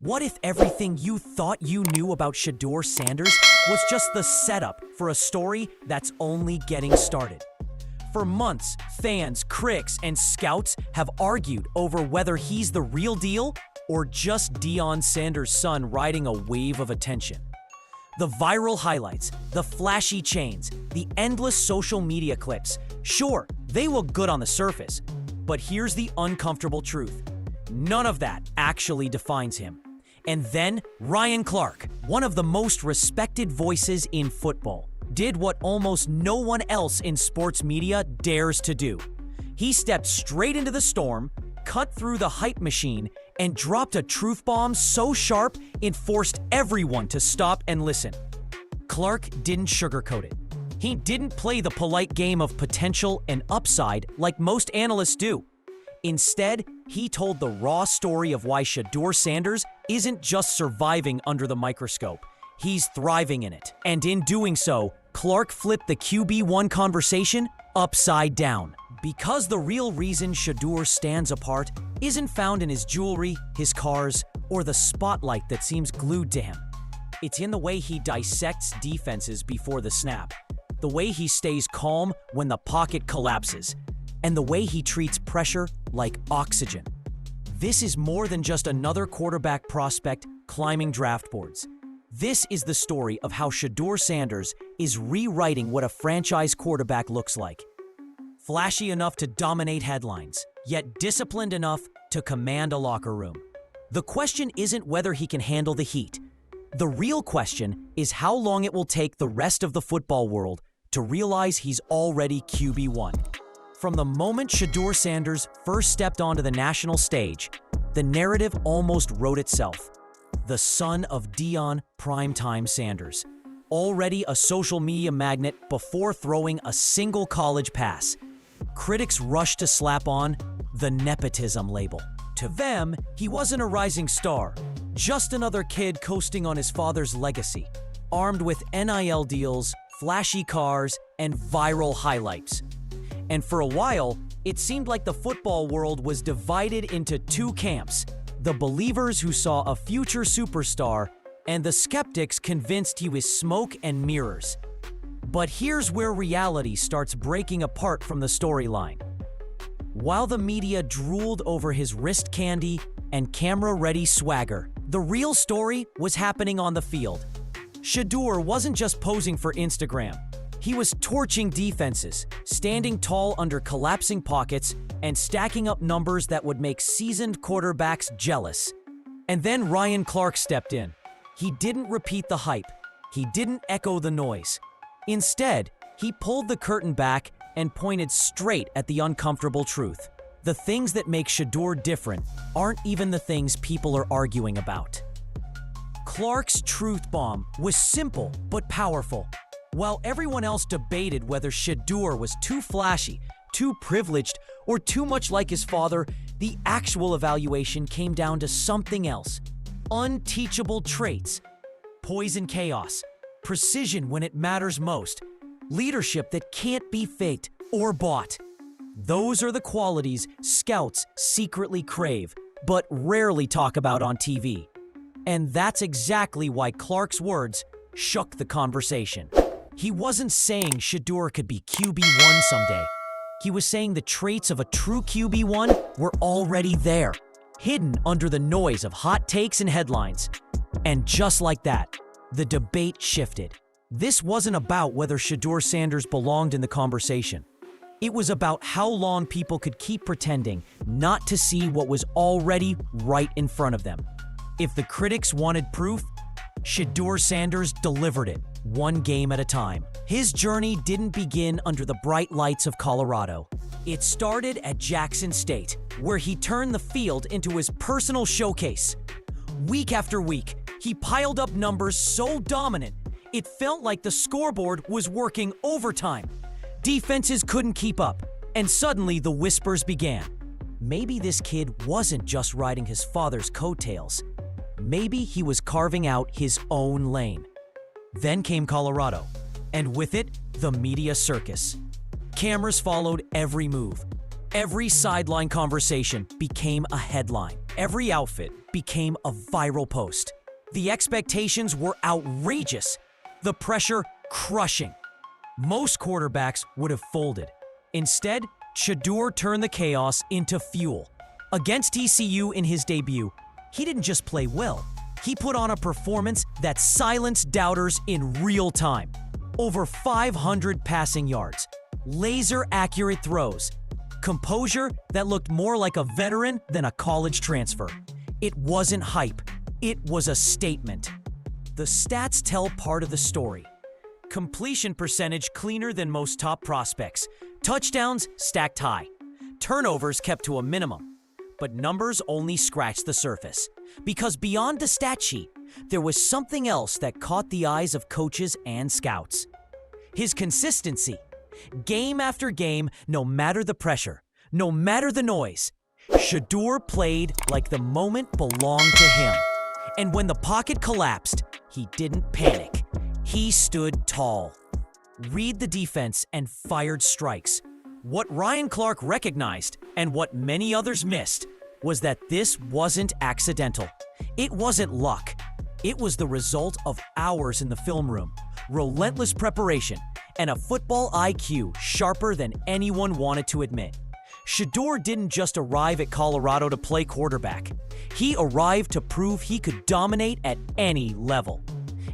What if everything you thought you knew about Shedeur Sanders was just the setup for a story that's only getting started? For months, fans, critics, and scouts have argued over whether he's the real deal or just Dillon Sanders' son riding a wave of attention. The viral highlights, the flashy chains, the endless social media clips, sure, they look good on the surface, but here's the uncomfortable truth. None of that actually defines him. And then Ryan Clark, one of the most respected voices in football, did what almost no one else in sports media dares to do. He stepped straight into the storm, cut through the hype machine, and dropped a truth bomb so sharp it forced everyone to stop and listen. Clark didn't sugarcoat it. He didn't play the polite game of potential and upside like most analysts do. Instead, he told the raw story of why Shedeur Sanders isn't just surviving under the microscope, he's thriving in it. And in doing so, Clark flipped the QB1 conversation upside down. Because the real reason Shedeur stands apart isn't found in his jewelry, his cars, or the spotlight that seems glued to him. It's in the way he dissects defenses before the snap, the way he stays calm when the pocket collapses, and the way he treats pressure like oxygen. This is more than just another quarterback prospect climbing draft boards. This is the story of how Shedeur Sanders is rewriting what a franchise quarterback looks like. Flashy enough to dominate headlines, yet disciplined enough to command a locker room. The question isn't whether he can handle the heat. The real question is how long it will take the rest of the football world to realize he's already QB1. From the moment Shedeur Sanders first stepped onto the national stage, the narrative almost wrote itself. The son of Dillon Primetime Sanders, already a social media magnet before throwing a single college pass. Critics rushed to slap on the nepotism label. To them, he wasn't a rising star, just another kid coasting on his father's legacy, armed with NIL deals, flashy cars, and viral highlights. And for a while, it seemed like the football world was divided into two camps: the believers who saw a future superstar and the skeptics convinced he was smoke and mirrors. But here's where reality starts breaking apart from the storyline. While the media drooled over his wrist candy and camera-ready swagger, the real story was happening on the field. Shedeur wasn't just posing for Instagram. He was torching defenses, standing tall under collapsing pockets, and stacking up numbers that would make seasoned quarterbacks jealous. And then Ryan Clark stepped in. He didn't repeat the hype. He didn't echo the noise. Instead, he pulled the curtain back and pointed straight at the uncomfortable truth. The things that make Shedeur different aren't even the things people are arguing about. Clark's truth bomb was simple but powerful. While everyone else debated whether Shedeur was too flashy, too privileged, or too much like his father, the actual evaluation came down to something else. Unteachable traits, poise in chaos, precision when it matters most, leadership that can't be faked or bought. Those are the qualities scouts secretly crave, but rarely talk about on TV. And that's exactly why Clark's words shook the conversation. He wasn't saying Shedeur could be QB1 someday. He was saying the traits of a true QB1 were already there, hidden under the noise of hot takes and headlines. And just like that, the debate shifted. This wasn't about whether Shedeur Sanders belonged in the conversation. It was about how long people could keep pretending not to see what was already right in front of them. If the critics wanted proof, Shedeur Sanders delivered it, one game at a time. His journey didn't begin under the bright lights of Colorado. It started at Jackson State, where he turned the field into his personal showcase. Week after week, he piled up numbers so dominant, it felt like the scoreboard was working overtime. Defenses couldn't keep up, and suddenly the whispers began. Maybe this kid wasn't just riding his father's coattails. Maybe he was carving out his own lane. Then came Colorado, and with it, the media circus. Cameras followed every move. Every sideline conversation became a headline. Every outfit became a viral post. The expectations were outrageous. The pressure crushing. Most quarterbacks would have folded. Instead, Shedeur turned the chaos into fuel. Against TCU in his debut, he didn't just play well. He put on a performance that silenced doubters in real time. Over 500 passing yards, laser-accurate throws, composure that looked more like a veteran than a college transfer. It wasn't hype. It was a statement. The stats tell part of the story. Completion percentage cleaner than most top prospects. Touchdowns stacked high. Turnovers kept to a minimum. But numbers only scratched the surface. Because beyond the stat sheet, there was something else that caught the eyes of coaches and scouts. His consistency. Game after game, no matter the pressure, no matter the noise, Shedeur played like the moment belonged to him. And when the pocket collapsed, he didn't panic. He stood tall. Read the defense and fired strikes. What Ryan Clark recognized, and what many others missed, was that this wasn't accidental. It wasn't luck. It was the result of hours in the film room, relentless preparation, and a football IQ sharper than anyone wanted to admit. Shedeur didn't just arrive at Colorado to play quarterback. He arrived to prove he could dominate at any level.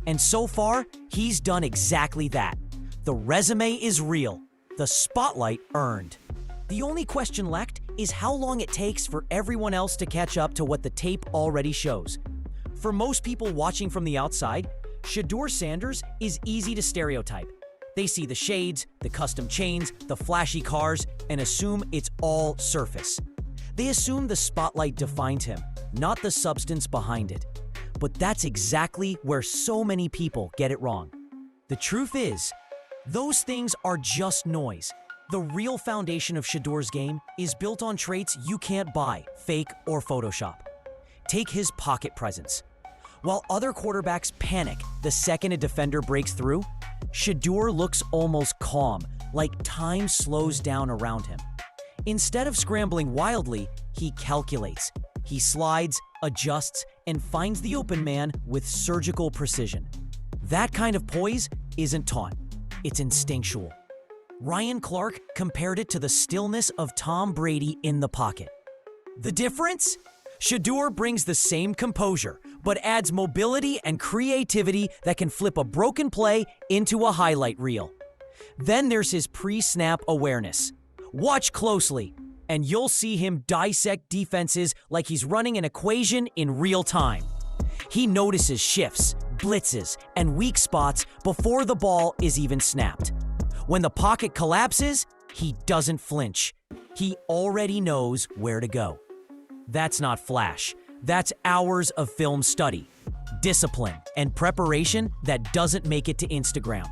And so far, he's done exactly that. The resume is real. The spotlight earned. The only question left is how long it takes for everyone else to catch up to what the tape already shows. For most people watching from the outside, Shedeur Sanders is easy to stereotype. They see the shades, the custom chains, the flashy cars, and assume it's all surface. They assume the spotlight defined him, not the substance behind it. But that's exactly where so many people get it wrong. The truth is, those things are just noise. The real foundation of Shedeur's game is built on traits you can't buy, fake, or Photoshop. Take his pocket presence. While other quarterbacks panic the second a defender breaks through, Shedeur looks almost calm, like time slows down around him. Instead of scrambling wildly, he calculates. He slides, adjusts, and finds the open man with surgical precision. That kind of poise isn't taught. It's instinctual. Ryan Clark compared it to the stillness of Tom Brady in the pocket. The difference? Shedeur brings the same composure, but adds mobility and creativity that can flip a broken play into a highlight reel. Then there's his pre-snap awareness. Watch closely, and you'll see him dissect defenses like he's running an equation in real time. He notices shifts, blitzes, and weak spots before the ball is even snapped. When the pocket collapses, he doesn't flinch. He already knows where to go. That's not flash. That's hours of film study, discipline, and preparation that doesn't make it to Instagram.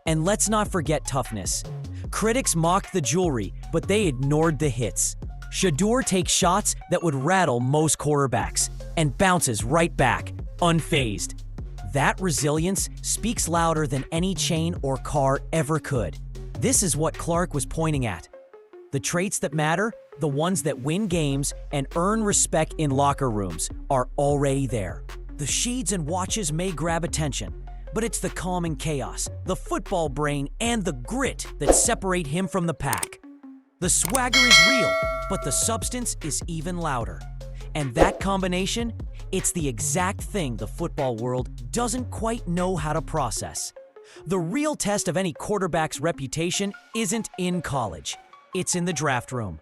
And let's not forget toughness. Critics mocked the jewelry, but they ignored the hits. Shedeur takes shots that would rattle most quarterbacks and bounces right back, unfazed. That resilience speaks louder than any chain or car ever could. This is what Clark was pointing at. The traits that matter, the ones that win games and earn respect in locker rooms, are already there. The shades and watches may grab attention, but it's the calm and chaos, the football brain, and the grit that separate him from the pack. The swagger is real, but the substance is even louder. And that combination, it's the exact thing the football world doesn't quite know how to process. The real test of any quarterback's reputation isn't in college. It's in the draft room.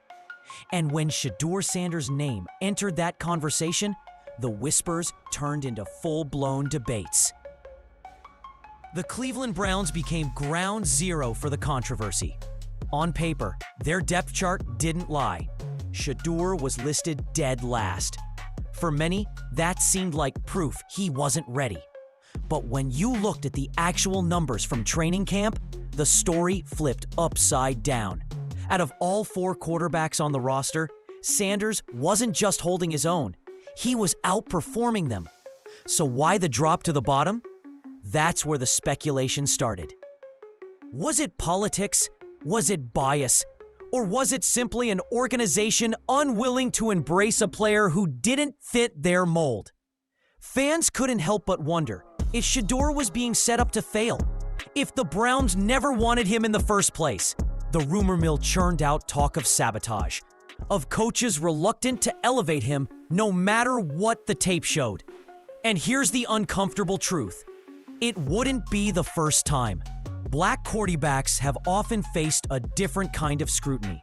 And when Shedeur Sanders' name entered that conversation, the whispers turned into full-blown debates. The Cleveland Browns became ground zero for the controversy. On paper, their depth chart didn't lie. Shedeur was listed dead last. For many, that seemed like proof he wasn't ready. But when you looked at the actual numbers from training camp, the story flipped upside down. Out of all 4 quarterbacks on the roster, Sanders wasn't just holding his own. He was outperforming them. So why the drop to the bottom? That's where the speculation started. Was it politics? Was it bias? Or was it simply an organization unwilling to embrace a player who didn't fit their mold? Fans couldn't help but wonder if Shedeur was being set up to fail, if the Browns never wanted him in the first place. The rumor mill churned out talk of sabotage, of coaches reluctant to elevate him no matter what the tape showed. And here's the uncomfortable truth. It wouldn't be the first time. Black quarterbacks have often faced a different kind of scrutiny,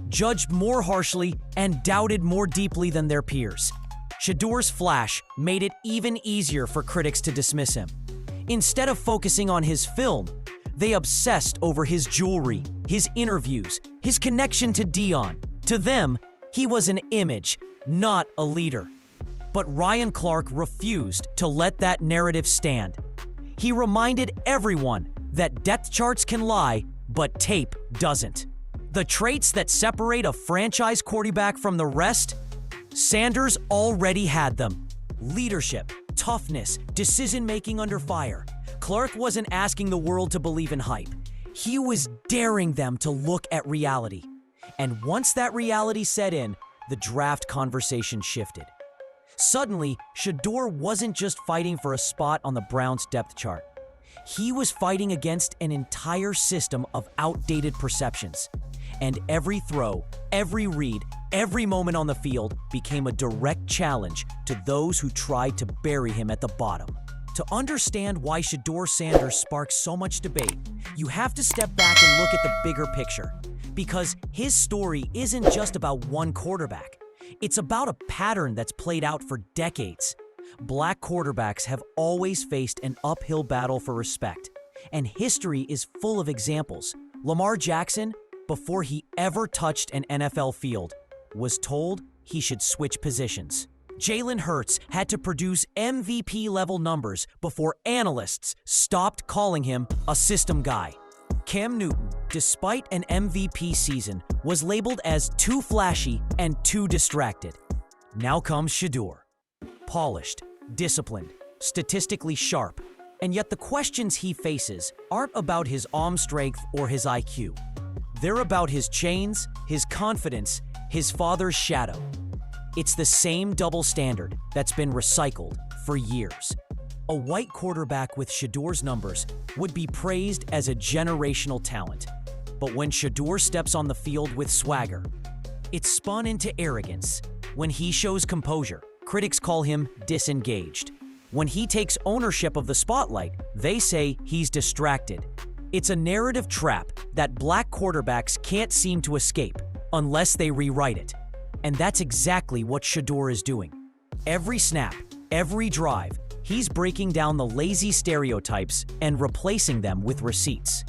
judged more harshly and doubted more deeply than their peers. Shedeur's flash made it even easier for critics to dismiss him. Instead of focusing on his film, they obsessed over his jewelry, his interviews, his connection to Deion. To them, he was an image, not a leader. But Ryan Clark refused to let that narrative stand. He reminded everyone that depth charts can lie, but tape doesn't. The traits that separate a franchise quarterback from the rest? Sanders already had them. Leadership, toughness, decision-making under fire. Clark wasn't asking the world to believe in hype. He was daring them to look at reality. And once that reality set in, the draft conversation shifted. Suddenly, Shedeur wasn't just fighting for a spot on the Browns' depth chart. He was fighting against an entire system of outdated perceptions. And every throw, every read, every moment on the field became a direct challenge to those who tried to bury him at the bottom. To understand why Shedeur Sanders sparks so much debate, you have to step back and look at the bigger picture. Because his story isn't just about one quarterback. It's about a pattern that's played out for decades. Black quarterbacks have always faced an uphill battle for respect, and history is full of examples. Lamar Jackson, before he ever touched an NFL field, was told he should switch positions. Jalen Hurts had to produce MVP-level numbers before analysts stopped calling him a system guy. Cam Newton, despite an MVP season, was labeled as too flashy and too distracted. Now comes Shedeur. Polished, disciplined, statistically sharp, and yet the questions he faces aren't about his arm strength or his IQ. They're about his chains, his confidence, his father's shadow. It's the same double standard that's been recycled for years. A white quarterback with Shedeur's numbers would be praised as a generational talent. But when Shedeur steps on the field with swagger, it's spun into arrogance. When he shows composure, critics call him disengaged. When he takes ownership of the spotlight, they say he's distracted. It's a narrative trap that black quarterbacks can't seem to escape unless they rewrite it. And that's exactly what Shedeur is doing. Every snap, every drive, he's breaking down the lazy stereotypes and replacing them with receipts.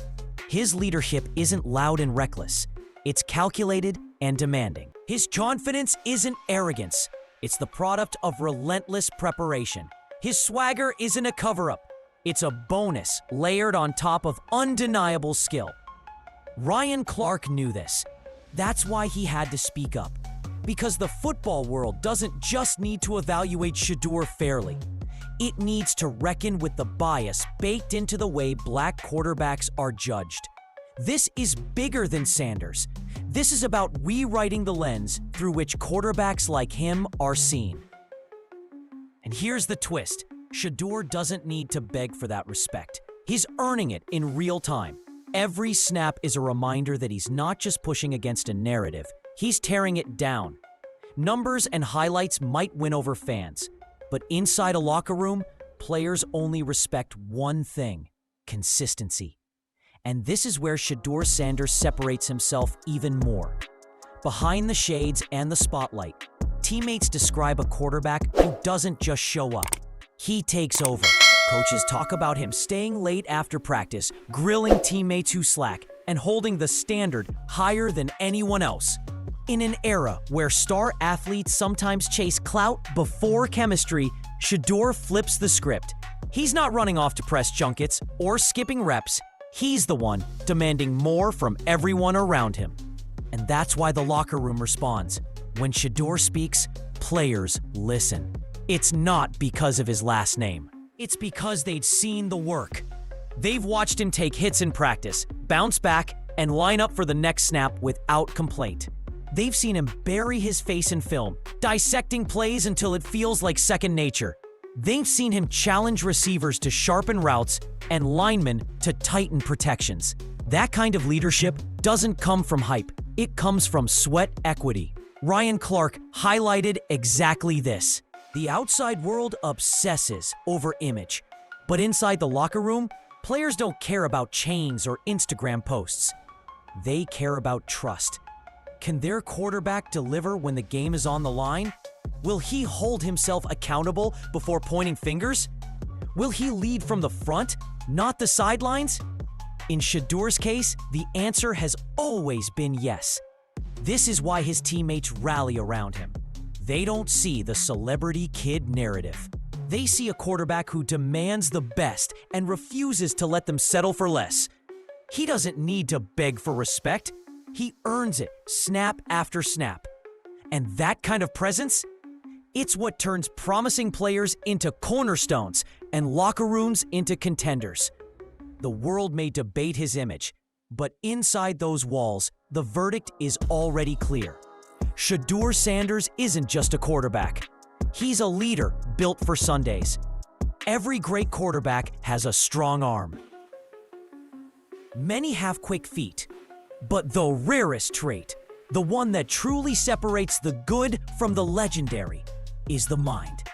His leadership isn't loud and reckless. It's calculated and demanding. His confidence isn't arrogance. It's the product of relentless preparation. His swagger isn't a cover-up. It's a bonus layered on top of undeniable skill. Ryan Clark knew this. That's why he had to speak up. Because the football world doesn't just need to evaluate Shedeur fairly. It needs to reckon with the bias baked into the way black quarterbacks are judged. This is bigger than Sanders. This is about rewriting the lens through which quarterbacks like him are seen. And here's the twist. Shedeur doesn't need to beg for that respect. He's earning it in real time. Every snap is a reminder that he's not just pushing against a narrative, he's tearing it down. Numbers and highlights might win over fans, but inside a locker room, players only respect one thing: consistency. And this is where Shedeur Sanders separates himself even more. Behind the shades and the spotlight, teammates describe a quarterback who doesn't just show up. He takes over. Coaches talk about him staying late after practice, grilling teammates who slack, and holding the standard higher than anyone else. In an era where star athletes sometimes chase clout before chemistry, Shedeur flips the script. He's not running off to press junkets or skipping reps. He's the one demanding more from everyone around him. And that's why the locker room responds. When Shedeur speaks, players listen. It's not because of his last name. It's because they'd seen the work. They've watched him take hits in practice, bounce back, and line up for the next snap without complaint. They've seen him bury his face in film, dissecting plays until it feels like second nature. They've seen him challenge receivers to sharpen routes and linemen to tighten protections. That kind of leadership doesn't come from hype. It comes from sweat equity. Ryan Clark highlighted exactly this. The outside world obsesses over image, but inside the locker room, players don't care about chains or Instagram posts. They care about trust. Can their quarterback deliver when the game is on the line? Will he hold himself accountable before pointing fingers? Will he lead from the front, not the sidelines? In Shedeur's case, the answer has always been yes. This is why his teammates rally around him. They don't see the celebrity kid narrative. They see a quarterback who demands the best and refuses to let them settle for less. He doesn't need to beg for respect. He earns it snap after snap. And that kind of presence? It's what turns promising players into cornerstones and locker rooms into contenders. The world may debate his image, but inside those walls, the verdict is already clear. Shedeur Sanders isn't just a quarterback. He's a leader built for Sundays. Every great quarterback has a strong arm. Many have quick feet, but the rarest trait, the one that truly separates the good from the legendary, is the mind.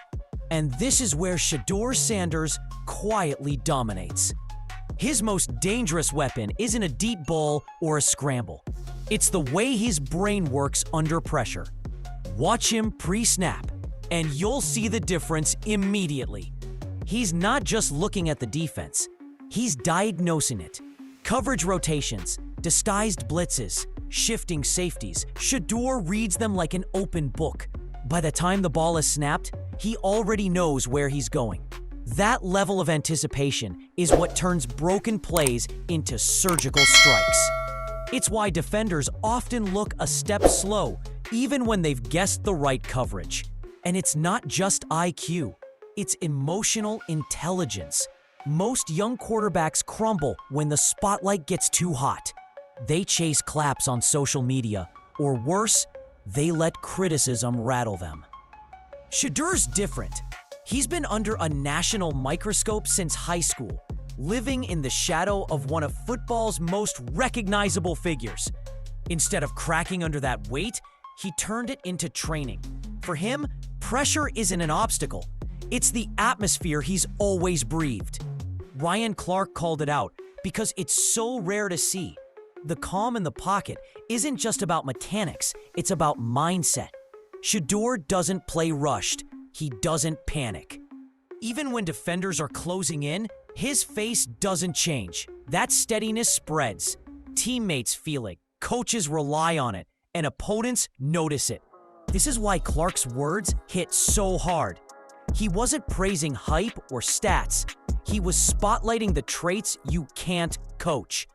And this is where Shedeur Sanders quietly dominates. His most dangerous weapon isn't a deep ball or a scramble. It's the way his brain works under pressure. Watch him pre-snap, and you'll see the difference immediately. He's not just looking at the defense. He's diagnosing it. Coverage rotations, disguised blitzes, shifting safeties. Shedeur reads them like an open book. By the time the ball is snapped, he already knows where he's going. That level of anticipation is what turns broken plays into surgical strikes. It's why defenders often look a step slow, even when they've guessed the right coverage. And it's not just IQ, it's emotional intelligence. Most young quarterbacks crumble when the spotlight gets too hot. They chase claps on social media, or worse, they let criticism rattle them. Shedeur's different. He's been under a national microscope since high school, living in the shadow of one of football's most recognizable figures. Instead of cracking under that weight, he turned it into training. For him, pressure isn't an obstacle. It's the atmosphere he's always breathed. Ryan Clark called it out because it's so rare to see. The calm in the pocket isn't just about mechanics, it's about mindset. Shedeur doesn't play rushed. He doesn't panic. Even when defenders are closing in, his face doesn't change. That steadiness spreads. Teammates feel it, coaches rely on it, and opponents notice it. This is why Clark's words hit so hard. He wasn't praising hype or stats. He was spotlighting the traits you can't coach.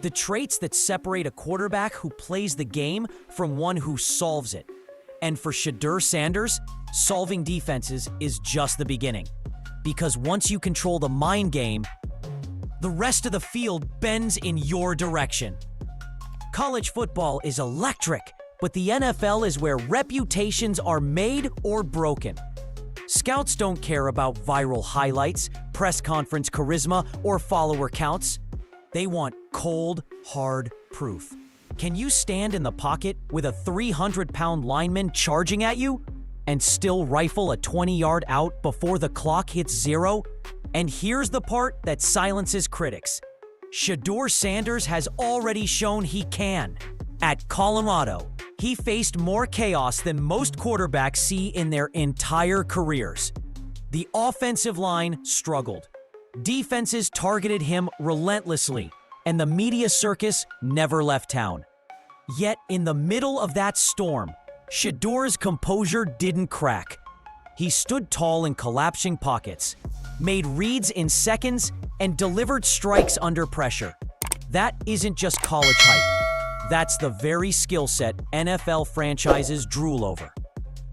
The traits that separate a quarterback who plays the game from one who solves it. And for Shedeur Sanders, solving defenses is just the beginning. Because once you control the mind game, the rest of the field bends in your direction. College football is electric, but the NFL is where reputations are made or broken. Scouts don't care about viral highlights, press conference charisma, or follower counts. They want cold, hard proof. Can you stand in the pocket with a 300-pound lineman charging at you and still rifle a 20-yard out before the clock hits 0? And here's the part that silences critics. Shedeur Sanders has already shown he can. At Colorado, he faced more chaos than most quarterbacks see in their entire careers. The offensive line struggled. Defenses targeted him relentlessly, and the media circus never left town. Yet, in the middle of that storm, Shedeur's composure didn't crack. He stood tall in collapsing pockets, made reads in seconds, and delivered strikes under pressure. That isn't just college hype. That's the very skill set NFL franchises drool over.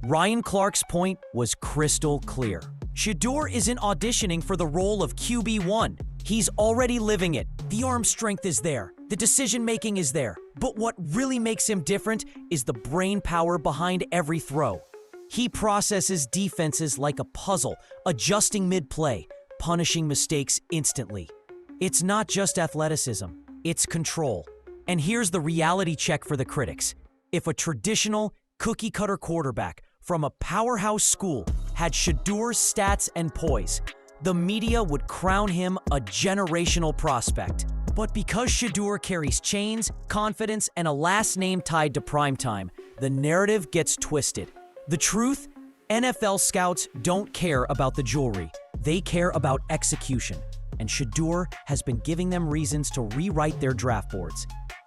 Ryan Clark's point was crystal clear. Shedeur isn't auditioning for the role of QB1. He's already living it. The arm strength is there. The decision-making is there, but what really makes him different is the brain power behind every throw. He processes defenses like a puzzle, adjusting mid-play, punishing mistakes instantly. It's not just athleticism, it's control. And here's the reality check for the critics. If a traditional, cookie-cutter quarterback from a powerhouse school had Shedeur's stats and poise, the media would crown him a generational prospect. But because Shedeur carries chains, confidence, and a last name tied to primetime, the narrative gets twisted. The truth? NFL scouts don't care about the jewelry. They care about execution. And Shedeur has been giving them reasons to rewrite their draft boards.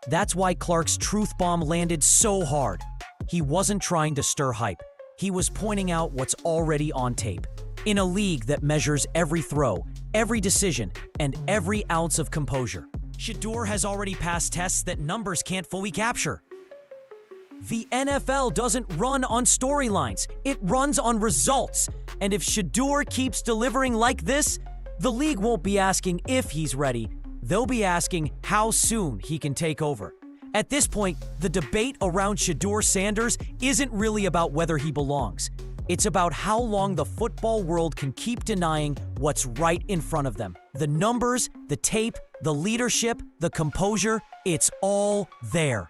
That's why Clark's truth bomb landed so hard. He wasn't trying to stir hype. He was pointing out what's already on tape. In a league that measures every throw, every decision, and every ounce of composure, Shedeur has already passed tests that numbers can't fully capture. The NFL doesn't run on storylines, it runs on results. And if Shedeur keeps delivering like this, the league won't be asking if he's ready, they'll be asking how soon he can take over. At this point, the debate around Shedeur Sanders isn't really about whether he belongs. It's about how long the football world can keep denying what's right in front of them. The numbers, the tape, the leadership, the composure, it's all there.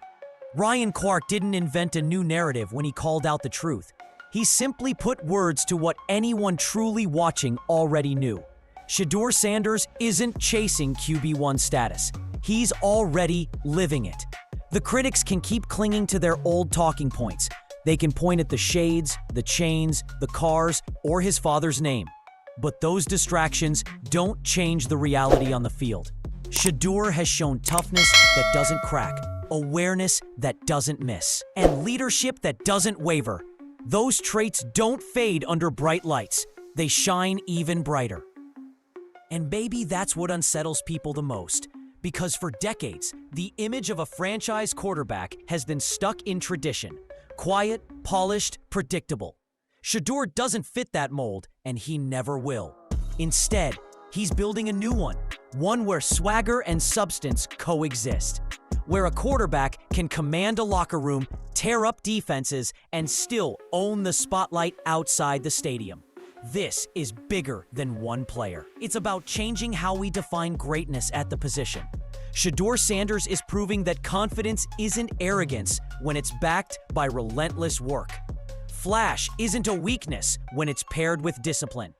Ryan Clark didn't invent a new narrative when he called out the truth. He simply put words to what anyone truly watching already knew. Shedeur Sanders isn't chasing QB1 status. He's already living it. The critics can keep clinging to their old talking points. They can point at the shades, the chains, the cars, or his father's name. But those distractions don't change the reality on the field. Shedeur has shown toughness that doesn't crack, awareness that doesn't miss, and leadership that doesn't waver. Those traits don't fade under bright lights. They shine even brighter. And maybe that's what unsettles people the most. Because for decades, the image of a franchise quarterback has been stuck in tradition. Quiet, polished, predictable. Shedeur doesn't fit that mold, and he never will. Instead, he's building a new one where swagger and substance coexist. Where a quarterback can command a locker room, tear up defenses, and still own the spotlight outside the stadium. This is bigger than one player. It's about changing how we define greatness at the position. Shedeur Sanders is proving that confidence isn't arrogance when it's backed by relentless work. Flash isn't a weakness when it's paired with discipline.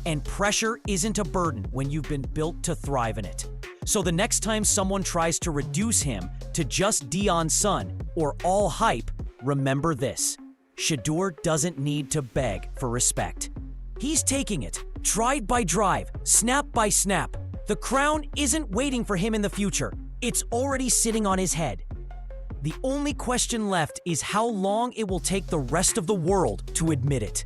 And pressure isn't a burden when you've been built to thrive in it. So the next time someone tries to reduce him to just Deion's son or all hype, remember this: Shedeur doesn't need to beg for respect. He's taking it, drive by drive, snap by snap. The crown isn't waiting for him in the future. It's already sitting on his head. The only question left is how long it will take the rest of the world to admit it.